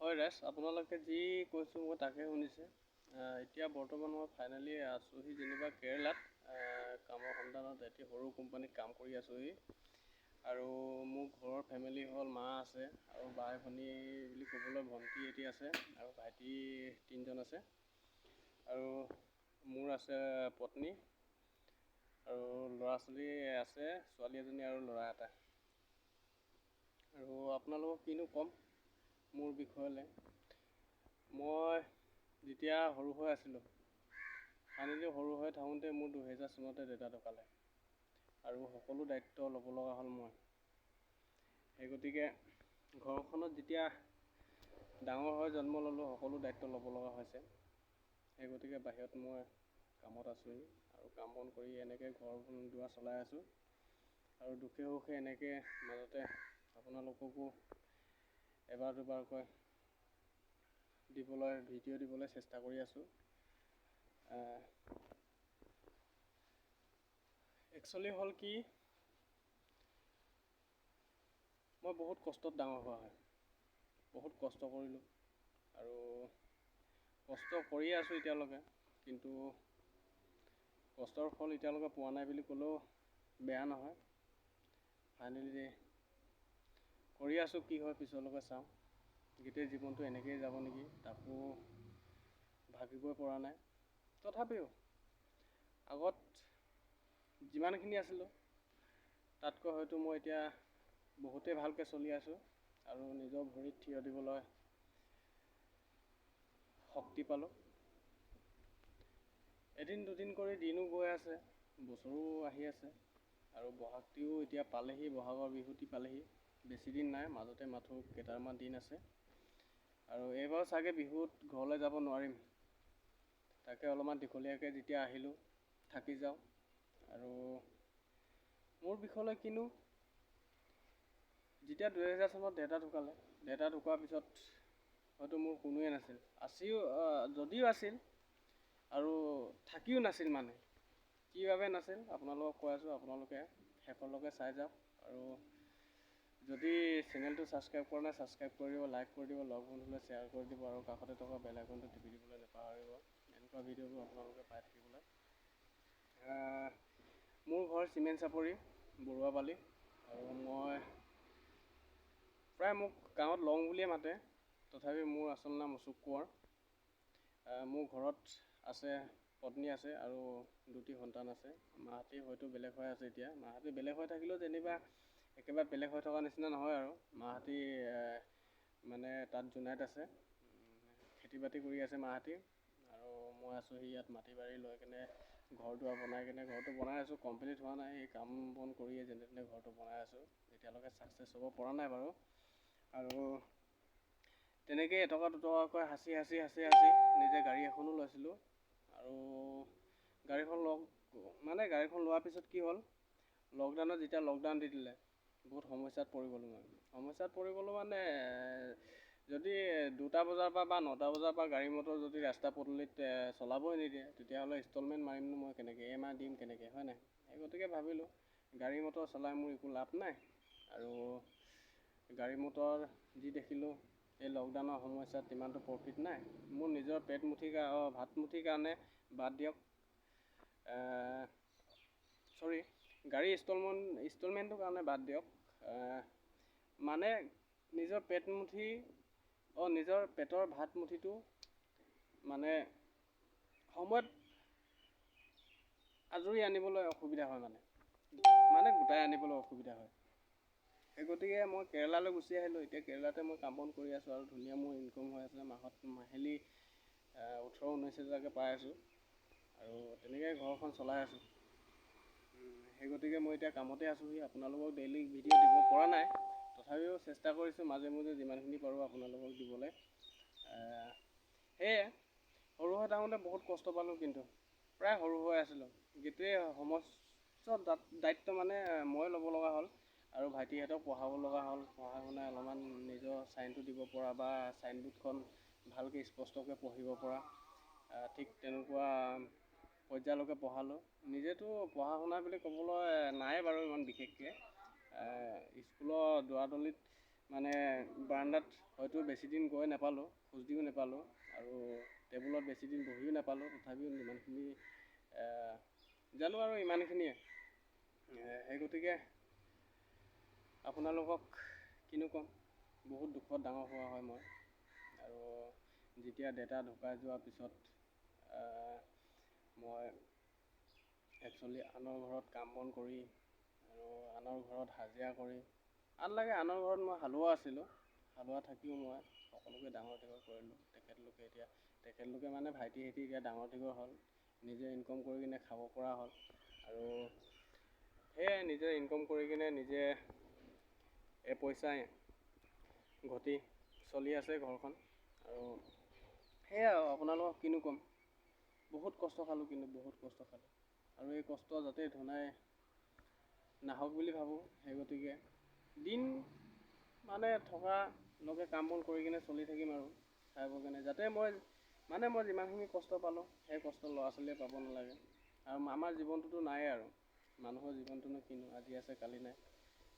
হয় ৰাজ, আপোনালোকে যি কৈছোঁ মই তাকে শুনিছে। এতিয়া বৰ্তমান মই ফাইনেলি আছোঁহি যেনিবা কেৰেলাত, কামৰ সন্ধানত এটি সৰু কোম্পানীত কাম কৰি আছোঁহি। আৰু মোৰ ঘৰৰ ফেমিলি হ'ল মা আছে আৰু বাই ভনী বুলি ক'বলৈ ভণ্টি এটি আছে আৰু ভাইটি 3জন আছে। আৰু মোৰ আছে পত্নী আৰু ল'ৰা ছোৱালী আছে, ছোৱালী এজনী আৰু ল'ৰা এটা। আৰু আপোনালোকক কিনো ক'ম মোৰ বিষয়লৈ। মই যেতিয়া সৰু হৈ আছিলোঁ, ফাইনেলি সৰু হৈ থাকোঁতে মোৰ 2000 চনতে দেউতা ঢুকালে আৰু সকলো দায়িত্ব ল'ব লগা হ'ল মই। সেই গতিকে ঘৰখনত যেতিয়া ডাঙৰ হৈ জন্ম ল'লোঁ, সকলো দায়িত্ব ল'ব লগা হৈছে। সেই গতিকে বাহিৰত মই কামত আছোঁহি আৰু কাম বন কৰি এনেকৈ ঘৰ দুৱাৰ চলাই আছোঁ। আৰু দুখে সুখে এনেকৈ মাজতে আপোনালোককো এবাৰ দুবাৰকৈ ভিডিঅ' দিবলৈ চেষ্টা কৰি আছোঁ। একচুৱেলি হ'ল কি, মই বহুত কষ্টত ডাঙৰ হোৱা হয়, বহুত কষ্ট কৰিলোঁ আৰু কষ্ট কৰিয়ে আছোঁ এতিয়ালৈকে। কিন্তু কষ্টৰ ফল এতিয়ালৈকে পোৱা নাই বুলি ক'লেও বেয়া নহয়। ফাইনেলি কৰি আছোঁ, কি হয় পিছলৈকে চাওঁ। গোটেই জীৱনটো এনেকৈয়ে যাব নেকি তাকো ভাবিবই পৰা নাই। তথাপিও আগত যিমানখিনি আছিলোঁ তাতকৈ হয়তো মই এতিয়া বহুতেই ভালকৈ চলি আছোঁ আৰু নিজৰ ভৰিত থিয় দিবলৈ শক্তি পালোঁ। এদিন দুদিন কৰি দিনো গৈ আছে, বছৰো আহি আছে আৰু বহাগটিও এতিয়া পালেহি, বহাগৰ বিহুটি পালেহি। বেছি দিন নাই, মাজতে মাথো কেইটামান দিন আছে। আৰু এইবাৰ চাগে বিহুত ঘৰলৈ যাব নোৱাৰিম। তাকে অলপমান দীঘলীয়াকৈ যেতিয়া আহিলোঁ থাকি যাওঁ। আৰু মোৰ বিষয়লৈ কিনো, যেতিয়া 2000 চনত দেউতা ঢুকালে, দেউতা ঢুকোৱাৰ পিছত হয়তো মোৰ কোনোৱে নাছিল, যদিও আছিল আৰু থাকিও নাছিল। মানে কি বাবে নাছিল আপোনালোকক কৈ আছোঁ, আপোনালোকে শেষলৈকে চাই যাওক। আৰু যদি চেনেলটো ছাবস্ক্ৰাইব কৰা নাই ছাবস্ক্ৰাইব কৰি দিব, লাইক কৰি দিব, লগ বন্ধুলৈ শ্বেয়াৰ কৰি দিব আৰু কাষতে থকা বেল আইকনটো টিপি দিবলৈ নাপাহৰিব এনেকুৱা ভিডিঅ'বোৰ আপোনালোকে পাই থাকিবলৈ। মোৰ ঘৰ চিমেণ্ট চাপৰি, বৰুৱাবালি। আৰু মই প্ৰায় মোক গাঁৱত লং বুলিয়ে মাতে, তথাপি মোৰ আচল নাম অশোক কোঁৱৰ। মোৰ ঘৰত আছে পত্নী আছে আৰু 2টি সন্তান আছে। মাহঁতি হয়তো বেলেগ হৈ আছে এতিয়া। মাহঁতি বেলেগ হৈ থাকিলেও যেনিবা একেবাৰে বেলেগ হৈ থকা নিচিনা নহয় আৰু। মাহঁতি মানে তাত জোনাইত আছে, খেতি বাতি কৰি আছে মাহঁতি। আৰু মই আছোঁহি ইয়াত মাটি বাৰী লৈ কিনে ঘৰ দুৱাৰ বনাই কিনে ঘৰটো বনাই আছোঁ। কমপ্লিট হোৱা নাই, এই কাম বন কৰিয়ে যেনে তেনে ঘৰটো বনাই আছোঁ। এতিয়ালৈকে ছাকচেছ হ'ব পৰা নাই বাৰু। আৰু তেনেকৈ এটকা দুটকাকৈ সাঁচি নিজে গাড়ী এখনো লৈছিলোঁ। আৰু গাড়ীখন লোৱাৰ পিছত কি হ'ল, লকডাউনত যেতিয়া লকডাউন দি দিলে বহুত সমস্যাত পৰি গ'লোঁ মই। সমস্যাত পৰি গ'লোঁ মানে যদি 2টা বজাৰ পৰা বা 9টা বজাৰ পৰা গাড়ী মটৰ যদি ৰাস্তা পদূলিত চলাবই নিদিয়ে, তেতিয়াহ'লে ইনষ্টলমেণ্ট মাৰিমনো মই কেনেকৈ, EMI দিম কেনেকৈ, হয় নাই? সেই গতিকে ভাবিলোঁ গাড়ী মটৰ চলাই মোৰ একো লাভ নাই। আৰু গাড়ী মটৰ যি দেখিলোঁ এই লকডাউনৰ সমস্যাত ইমানটো প্ৰফিট নাই। মোৰ নিজৰ ভাতমুঠিৰ কাৰণে বাদ দিয়ক, গাড়ী ইনষ্টলমেণ্টৰ কাৰণে বাদ দিয়ক, মানে নিজৰ নিজৰ পেটৰ ভাতমুঠিটো মানে সময়ত আজৰি আনিবলৈ অসুবিধা হয়, মানে গোটাই আনিবলৈ অসুবিধা হয়। সেই গতিকে মই কেৰেলালৈ গুচি আহিলোঁ। এতিয়া কেৰেলাতে মই কাম বন কৰি আছোঁ আৰু ধুনীয়া মোৰ ইনকম হৈ আছে। মাহিলী 18-19 হাজাৰকৈ পাই আছোঁ আৰু তেনেকৈ ঘৰখন চলাই আছোঁ। সেই গতিকে মই এতিয়া কামতে আছোঁহি। আপোনালোকক ডেইলি ভিডিঅ' দিব পৰা নাই, তথাপিও চেষ্টা কৰিছোঁ মাজে মাজে যিমানখিনি পাৰোঁ আপোনালোকক দিবলৈ। সেয়ে সৰু হৈ থাকোঁতে বহুত কষ্ট পালোঁ, কিন্তু প্ৰায় সৰু হৈ আছিলোঁ। গোটেই সমস্ত দায়িত্ব মানে মই ল'ব লগা হ'ল আৰু ভাইটিহঁতক পঢ়াব লগা হ'ল। পঢ়াই শুনাই অলপমান নিজৰ চাইনটো দিব পৰা বা চাইনবোৰ্ডখন ভালকৈ স্পষ্টকৈ পঢ়িব পৰা, ঠিক তেনেকুৱা পৰ্যায়লৈকে পঢ়ালোঁ। নিজেতো পঢ়া শুনা বুলি ক'বলৈ নাই বাৰু ইমান বিশেষকৈ। স্কুলৰ দৌৰা দৌৰিত মানে বাৰান্দাত হয়তো বেছি দিন গৈ নাপালোঁ, খোজ দিও নাপালোঁ, আৰু টেবুলত বেছি দিন বহিও নাপালোঁ। তথাপিও ইমানখিনি জানো আৰু ইমানখিনিয়ে। সেই গতিকে আপোনালোকক কিনো ক'ম, বহুত দুখত ডাঙৰ হোৱা হয় মই। আৰু যেতিয়া দেউতা ঢুকাই যোৱাৰ পিছত মই একচুৱেলি আনৰ ঘৰত কাম বন কৰি আৰু আনৰ ঘৰত হাজিৰা কৰি, আনৰ ঘৰত মই হালোৱা আছিলোঁ। হালোৱা থাকিও মই সকলোকে ডাঙৰ দীঘল কৰিলোঁ। তেখেতলোকে মানে ভাইটি এতিয়া ডাঙৰ দীঘল হ'ল, নিজে ইনকম কৰি কিনে খাব পৰা হ'ল। আৰু সেয়াই নিজে ইনকম কৰি কিনে নিজে পইচাই ঘটি চলি আছে ঘৰখন। আৰু সেয়াই আৰু আপোনালোকক কিনো ক'ম, বহুত কষ্ট খালোঁ, কিন্তু বহুত কষ্ট খালোঁ। আৰু এই কষ্ট যাতে ধোনাই নাহক বুলি ভাবোঁ। সেই গতিকে দিন মানে থকালৈকে কাম বন কৰি কিনে চলি থাকিম আৰু খাই বৈ কিনে, যাতে মই যিমানখিনি কষ্ট পালোঁ সেই কষ্ট ল'ৰা ছোৱালীয়ে পাব নালাগে। আৰু আমাৰ জীৱনটোতো নায়েই আৰু, মানুহৰ জীৱনটোনো কিনো, আজি আছে কালি নাই।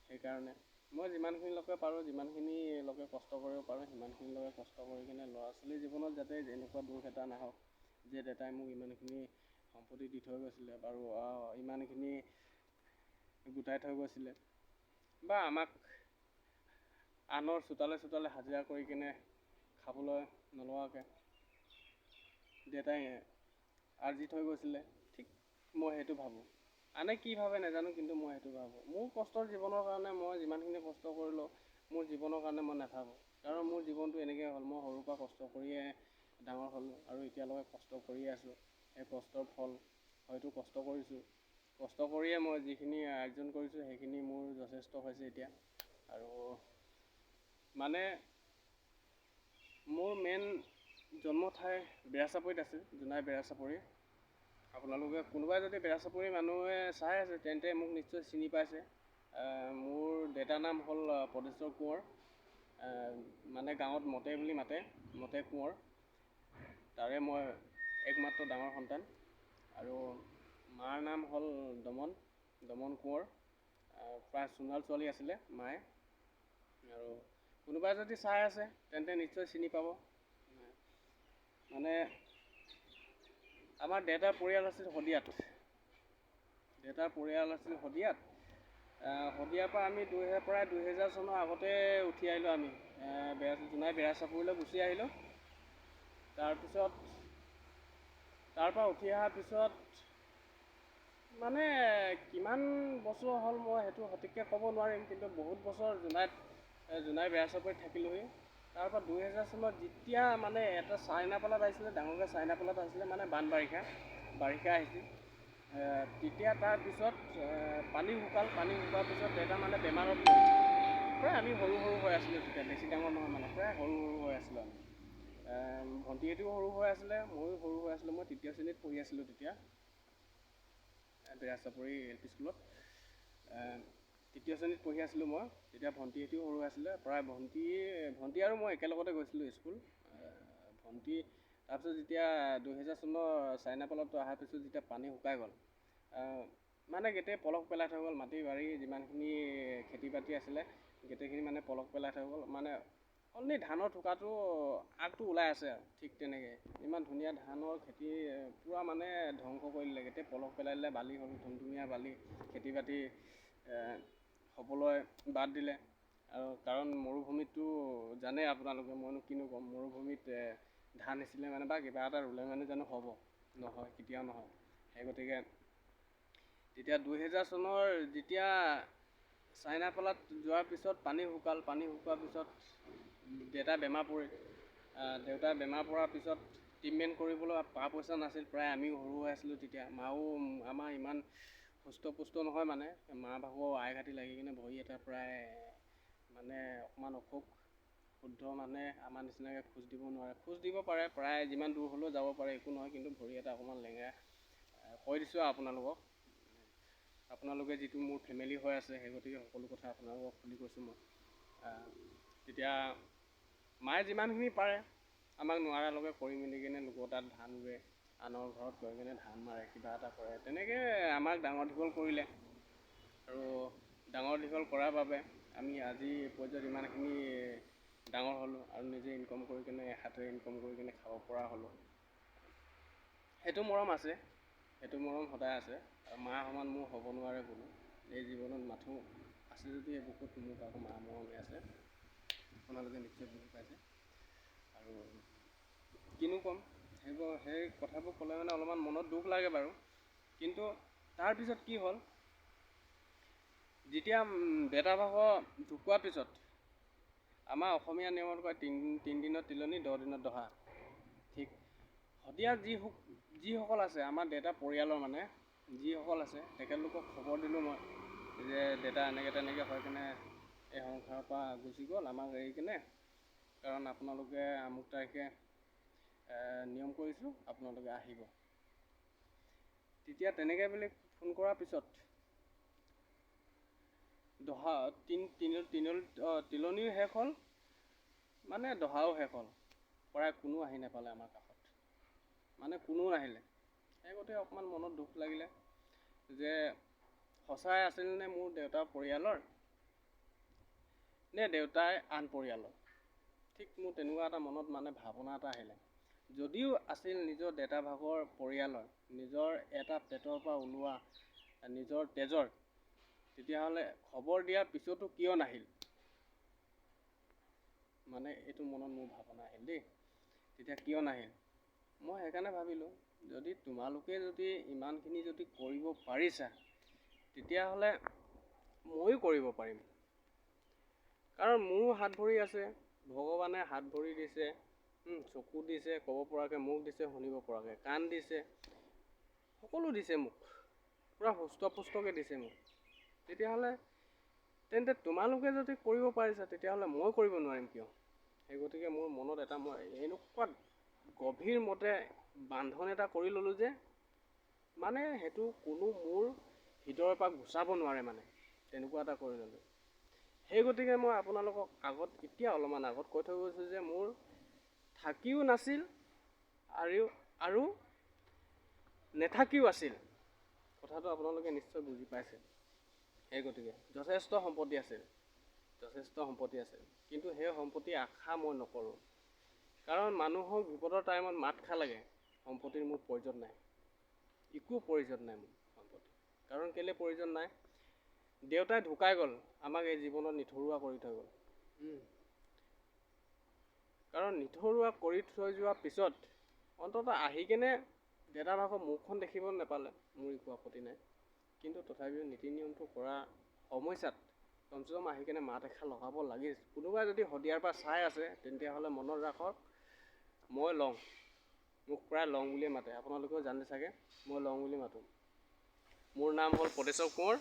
সেইকাৰণে মই যিমানখিনিলৈকে পাৰোঁ, যিমানখিনিলৈকে কষ্ট কৰিব পাৰোঁ, সিমানখিনিলৈকে কষ্ট কৰি কিনে ল'ৰা ছোৱালীৰ জীৱনত যাতে এনেকুৱা দুখ এটা নাহক যে দেউতাই মোক ইমানখিনি সম্পত্তি দি থৈ গৈছিলে, বাৰু ইমানখিনি গোটাই থৈ গৈছিলে, বা আমাক আনৰ চোতালে হাজিৰা কৰি কিনে খাবলৈ নলোৱাকৈ দেউতাই আৰ্জি থৈ গৈছিলে। ঠিক মই সেইটো ভাবোঁ। আনে কি ভাবে নাজানো, কিন্তু মই সেইটো ভাবোঁ। মোৰ কষ্টৰ জীৱনৰ কাৰণে মই যিমানখিনি কষ্ট কৰিলোঁ, মোৰ জীৱনৰ কাৰণে মই নাভাবোঁ। কাৰণ মোৰ জীৱনটো এনেকৈ হ'ল, মই সৰুৰ পৰা কষ্ট কৰিয়ে ডাঙৰ হ'লোঁ, আৰু এতিয়ালৈকে কষ্ট কৰিয়ে আছোঁ। সেই কষ্টৰ ফল হয়তো কষ্ট কৰিছোঁ, কষ্ট কৰিয়ে মই যিখিনি অৰ্জন কৰিছোঁ সেইখিনি মোৰ যথেষ্ট হৈছে এতিয়া। আৰু মানে মোৰ মেইন জন্ম ঠাই বেৰাচাপৰিত আছে, জোনাই বেৰাচাপৰি। আপোনালোকে কোনোবাই যদি বেৰাচাপৰি মানুহে চাই আছে তেন্তে মোক নিশ্চয় চিনি পাইছে। মোৰ দেউতাৰ নাম হ'ল পদেশ্বৰ কোঁৱৰ। মানে গাঁৱত মতে বুলি মাতে, মতে কোঁৱৰ। তাৰে মই একমাত্ৰ ডাঙৰ সন্তান। আৰু মাৰ নাম হ'ল দমন কোঁৱৰ। প্ৰায় সোণাল ছোৱালী আছিলে মায়ে। আৰু কোনোবাই যদি চাই আছে তেন্তে নিশ্চয় চিনি পাব। মানে আমাৰ দেউতাৰ পৰিয়াল আছিল শদিয়াত। শদিয়াৰ পৰা আমি প্ৰায় 2000 চনৰ আগতে উঠি আহিলোঁ। আমি জোনাই বেৰাচাপৰিলৈ গুচি আহিলোঁ। তাৰপিছত তাৰ পৰা উঠি অহাৰ পিছত মানে কিমান বছৰ হ'ল মই সেইটো সঠিককৈ ক'ব নোৱাৰিম, কিন্তু বহুত বছৰ জোনাই বেৰাচাপৰিত থাকিলোঁহি। তাৰপৰা 2000 চনত যেতিয়া মানে এটা চাইনাপালাত আহিছিলে, ডাঙৰকৈ চাইনাপালাত আহিছিলে, মানে বাৰিষা আহিছিল। তেতিয়া তাৰপিছত পানী শুকোৱাৰ পিছত দেউতা মানে বেমাৰত পৰিল। প্ৰায় আমি সৰু হৈ আছিলোঁ তেতিয়া, বেছি ডাঙৰ নহয়, মানে প্ৰায় সৰু হৈ আছিলোঁ আমি। ভণ্টিহঁতো সৰু হৈ আছিলে, ময়ো সৰু হৈ আছিলোঁ। মই 3য় শ্ৰেণীত পঢ়ি আছিলোঁ তেতিয়া, বেৰাচাপৰি LP স্কুলত 3য় শ্ৰেণীত পঢ়ি আছিলোঁ মই তেতিয়া। ভণ্টিহঁতো সৰু আছিলে, প্ৰায় ভণ্টি আৰু মই একেলগতে গৈছিলোঁ স্কুল। তাৰপিছত যেতিয়া 2000 চনৰ চাইনাপালাত অহাৰ পিছত যেতিয়া পানী শুকাই গ'ল, মানে গোটেই পলস পেলাই থৈ গ'ল। মাটি বাৰী যিমানখিনি খেতি বাতি আছিলে গোটেইখিনি মানে পলস পেলাই থৈ গ'ল। মানে অনলি ধানৰ থোকাটো আগটো ওলাই আছে আৰু, ঠিক তেনেকৈ ইমান ধুনীয়া ধানৰ খেতি পূৰা মানে ধ্বংস কৰি দিলে। গোটেই পলস পেলাই দিলে, বালি হ'ল, ধুমধুমীয়া বালি, খেতি বাতি হ'বলৈ বাদ দিলে। আৰু কাৰণ মৰুভূমিতটো জানে আপোনালোকে, মইনো কিনো ক'ম, মৰুভূমিত ধান সিঁচিলে মানে বা কিবা এটা ৰুলে মানে জানো হ'ব? নহয়, কেতিয়াও নহয়। সেই গতিকে তেতিয়া 2000 চনৰ যেতিয়া চাইনাপালাত যোৱাৰ পিছত পানী শুকোৱাৰ পিছত দেউতা বেমাৰ পৰিল। দেউতা বেমাৰ পৰাৰ পিছত ট্ৰিটমেণ্ট কৰিবলৈ পইচা নাছিল। প্ৰায় আমিও সৰু হৈ আছিলোঁ তেতিয়া। মাও আমাৰ ইমান সুস্থ নহয়, মানে মা ভাগৰ আইঘাটি লাগি কিনে ভৰি এটা প্ৰায় মানে অকণমান অসুখ। শুদ্ধ মানে আমাৰ নিচিনাকৈ খোজ দিব নোৱাৰে, খোজ দিব পাৰে, প্ৰায় যিমান দূৰ হ'লেও যাব পাৰে, একো নহয়, কিন্তু ভৰি এটা অকণমান লেঙেৰা। কৈ দিছোঁ আৰু আপোনালোকে যিটো মোৰ ফেমিলি হৈ আছে, সেই গতিকে সকলো কথা আপোনালোকক খুলি কৈছোঁ মই। তেতিয়া মায়ে যিমানখিনি পাৰে আমাক নোৱাৰালৈকে কৰি মেলি কিনে লোকৰ তাত ধান ৰুৱে, আনৰ ঘৰত গৈ কিনে ধান মাৰে, কিবা এটা কৰে। তেনেকৈ আমাক ডাঙৰ দীঘল কৰিলে। আৰু ডাঙৰ দীঘল কৰাৰ বাবে আমি আজি পৰ্যায়ত ইমানখিনি ডাঙৰ হ'লোঁ আৰু নিজে ইনকম কৰি কিনে হাতেৰে ইনকম কৰি কিনে খাব পৰা হ'লোঁ। সেইটো মৰম আছে, সেইটো মৰম সদায় আছে। আৰু মা সমান মোৰ হ'ব নোৱাৰে কোনো। এই জীৱনত মাথো আছে যদি এই বুকুত মোক আকৌ মা মৰমে আছে, আপোনালোকে নিশ্চয় বুজি পাইছে। আৰু কিনো ক'ম, সেই কথাবোৰ ক'লে মানে অলপমান মনত দুখ লাগে বাৰু। কিন্তু তাৰপিছত কি হ'ল, যেতিয়া দেউতাভাগৰ ঢুকোৱাৰ পিছত আমাৰ অসমীয়া নিয়মত কয় 3 দিনত তিলনি 10 দিনত দহা। ঠিক শদিয়া যিসকল আছে আমাৰ দেউতা পৰিয়ালৰ মানে যিসকল আছে তেখেতলোকক খবৰ দিলোঁ মই যে দেউতা এনেকৈ তেনেকৈ হৈ কিনে এই সংসাৰৰ পৰা গুচি গ'ল আমাক এৰি কিনে, কাৰণ আপোনালোকে আমুক তাৰিখে নিয়ম কৰিছোঁ আপোনালোকে আহিব। তেতিয়া তেনেকৈ বুলি ফোন কৰাৰ পিছত দহা তিলনিও শেষ হ'ল, মানে দহাও শেষ হ'ল। প্ৰায় কোনো আহি নাপালে আমাৰ কাষত, মানে কোনো নাহিলে। সেই গতিকে অকণমান মনত দুখ লাগিলে যে সঁচাই আছিল নে মোৰ দেউতাৰ পৰিয়ালৰ নে দেউতাই আন পৰিয়ালৰ। ঠিক মোৰ তেনেকুৱা এটা মনত মানে ভাৱনা এটা আহিলে। যদিও আছিল নিজৰ দেউতাভাগৰ পৰিয়ালৰ, নিজৰ এটা পেটৰ পৰা ওলোৱা নিজৰ তেজৰ, তেতিয়াহ'লে খবৰ দিয়াৰ পিছতো কিয় নাহিল, মানে এইটো মনত মোৰ ভাৱনা আহিল দেই। তেতিয়া কিয় নাহিল, মই সেইকাৰণে ভাবিলোঁ যদি তোমালোকে যদি ইমানখিনি যদি কৰিব পাৰিছা তেতিয়াহ'লে ময়ো কৰিব পাৰিম। কাৰণ মোৰো হাত ভৰি আছে, ভগৱানে হাত ভৰি দিছে, চকু দিছে, ক'ব পৰাকৈ মুখ দিছে, শুনিব পৰাকৈ কাণ দিছে, সকলো দিছে মোক, পূৰা সুস্থ পুষ্টকৈ দিছে মোক। তেতিয়াহ'লে তেন্তে তোমালোকে যদি কৰিব পাৰিছা তেতিয়াহ'লে মই কৰিব নোৱাৰিম কিয়। সেই গতিকে মোৰ মনত এটা মই এনেকুৱা গভীৰ মতে বান্ধন এটা কৰি ল'লোঁ যে মানে সেইটো কোনো মোৰ হৃদয়ৰ পৰা গুচাব নোৱাৰে, মানে তেনেকুৱা এটা কৰি ল'লোঁ। সেই গতিকে মই আপোনালোকক এতিয়া অলপমান আগত কৈ থৈ গৈছোঁ যে মোৰ থাকিও নাছিল আৰু নেথাকিও আছিল। কথাটো আপোনালোকে নিশ্চয় বুজি পাইছে। সেই গতিকে যথেষ্ট সম্পত্তি আছিল, কিন্তু সেই সম্পত্তিৰ আশা মই নকৰোঁ। কাৰণ মানুহক বিপদৰ টাইমত মাত খা লাগে, সম্পত্তিৰ মোৰ প্ৰয়োজন নাই, একো প্ৰয়োজন নাই মোৰ সম্পত্তি। কাৰণ কেলৈ প্ৰয়োজন নাই, দেউতাই ঢুকাই গ'ল, আমাক এই জীৱনত নিথৰুৱা কৰি থৈ গ'ল। কাৰণ নিথৰুৱা কৰি থৈ যোৱাৰ পিছত অন্ততঃ আহি কেনে দেউতাভাগৰ মুখখন দেখিব নাপালে মোৰ একো আপত্তি নাই, কিন্তু তথাপিও নীতি নিয়মটো কৰা সমস্যাত কমচে কম আহি কেনে মাত এষাৰ লগাব লাগে। কোনোবাই যদি শদিয়াৰ পৰা চাই আছে তেতিয়াহ'লে মনত ৰাখক, মই লওঁ, মোক প্ৰায় লং বুলিয়ে মাতে, আপোনালোকেও জানে চাগে মই লং বুলি মাতোঁ। মোৰ নাম হ'ল পটেশ্বৰ কোঁৱৰ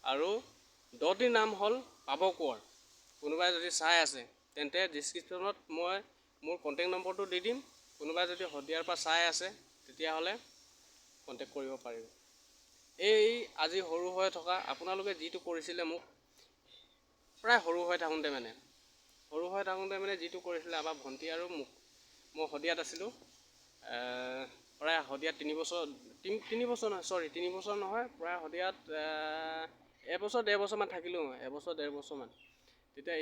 আৰু দতিৰ নাম হ'ল পাভ কোঁৱৰ। কোনোবাই যদি চাই আছে তেন্তে ডিছক্ৰিপশ্যনত মই মোৰ কণ্টেক্ট নম্বৰটো দি দিম। কোনোবাই যদি শদিয়াৰ পৰা চাই আছে তেতিয়াহ'লে কণ্টেক্ট কৰিব পাৰিব। এই আজি সৰু হৈ থকা আপোনালোকে যিটো কৰিছিলে মোক, প্ৰায় সৰু হৈ থাকোঁতে মানে যিটো কৰিছিলে আমাৰ ভণ্টি আৰু মোক, মই শদিয়াত আছিলোঁ, প্ৰায় শদিয়াত 3 বছৰ নহয়, প্ৰায় শদিয়াত 1-1.5 বছৰমান থাকিলোঁ মই, 1-1.5 বছৰমান। তেতিয়া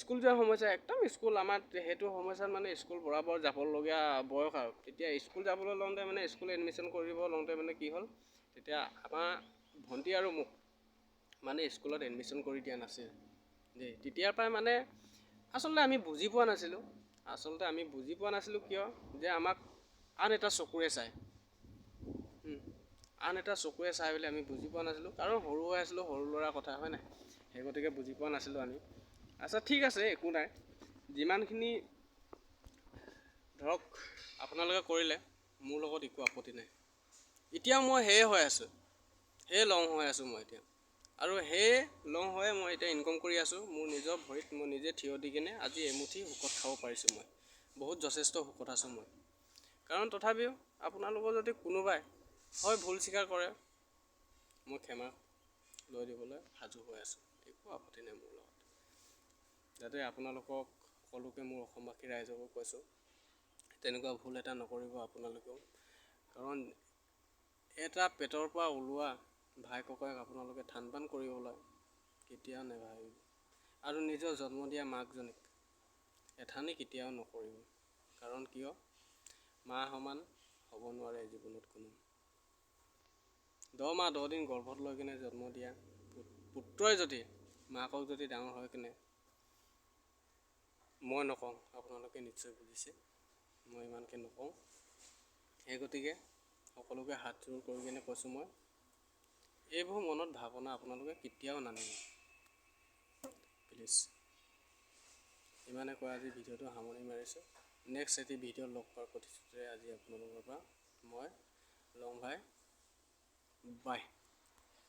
স্কুল যোৱাৰ সমস্যা, একদম স্কুল আমাৰ সেইটো সমস্যাত মানে স্কুল বৰাবৰ যাবলগীয়া বয়স আৰু। তেতিয়া স্কুল যাবলৈ লওঁতে মানে স্কুল এডমিশ্যন কৰিব লওঁতে মানে কি হ'ল, তেতিয়া আমাৰ ভণ্টি আৰু মোক মানে স্কুলত এডমিশ্যন কৰি দিয়া নাছিল দেই। তেতিয়াৰ পৰাই মানে আচলতে আমি বুজি পোৱা নাছিলোঁ কিয় যে আমাক আন এটা চকুৰে চায়, বুলি আমি বুজি পোৱা নাছিলোঁ। কাৰণ সৰু হৈ আছিলোঁ, সৰু ল'ৰাৰ কথা হয় নাই, সেই গতিকে বুজি পোৱা নাছিলোঁ আমি। আচ্ছা ঠিক আছে, একো নাই, যিমানখিনি ধৰক আপোনালোকে কৰিলে মোৰ লগত একো আপত্তি নাই। এতিয়াও মই সেয়ে হৈ আছোঁ, সেয়ে লং হৈ আছোঁ মই এতিয়া, আৰু সেয়ে লং হৈয়ে মই এতিয়া ইনকম কৰি আছোঁ। মোৰ নিজৰ ভৰিত মই নিজে থিয় দি কিনে আজি এমুঠি সুখত খাব পাৰিছোঁ। মই বহুত যথেষ্ট সুখত আছোঁ মই। কাৰণ তথাপিও আপোনালোকৰ যদি কোনোবাই হয় ভুল স্বীকাৰ কৰে, মই ক্ষমা লৈ দিবলৈ সাজু হৈ আছোঁ, একো আপত্তি নাই মোৰ লগত। যাতে আপোনালোকক সকলোকে মোৰ অসমবাসী ৰাইজকো কৈছোঁ, তেনেকুৱা ভুল এটা নকৰিব আপোনালোকেও। কাৰণ এটা পেটৰ পৰা ওলোৱা ভাই ককায়েক আপোনালোকে থান বান কৰিবলৈ কেতিয়াও নাভাবিব। আৰু নিজৰ জন্ম দিয়া মাকজনীক এথানি কেতিয়াও নকৰিব। কাৰণ কিয়, মা সমান হ'ব নোৱাৰে জীৱনত কোনো। 10 মাহ 10 দিন গৰ্ভত লৈ কিনে জন্ম দিয়া পুত্ৰই যদি মাকক যদি ডাঙৰ হৈ কিনে, মই নকওঁ, আপোনালোকে নিশ্চয় বুজিছে, মই ইমানকৈ নকওঁ। সেই গতিকে সকলোকে হাত জোৰ কৰি কিনে কৈছোঁ, মই এইবোৰ মনত ভাৱনা আপোনালোকে কেতিয়াও নানিব প্লিজ। ইমানে কৈ আজি ভিডিঅ'টো সামৰণি মাৰিছোঁ। নেক্সট এটি ভিডিঅ' লগ পোৱাৰ প্ৰতিশ্ৰুতিৰে আজি আপোনালোকৰ পৰা মই লং ভাই, বাই।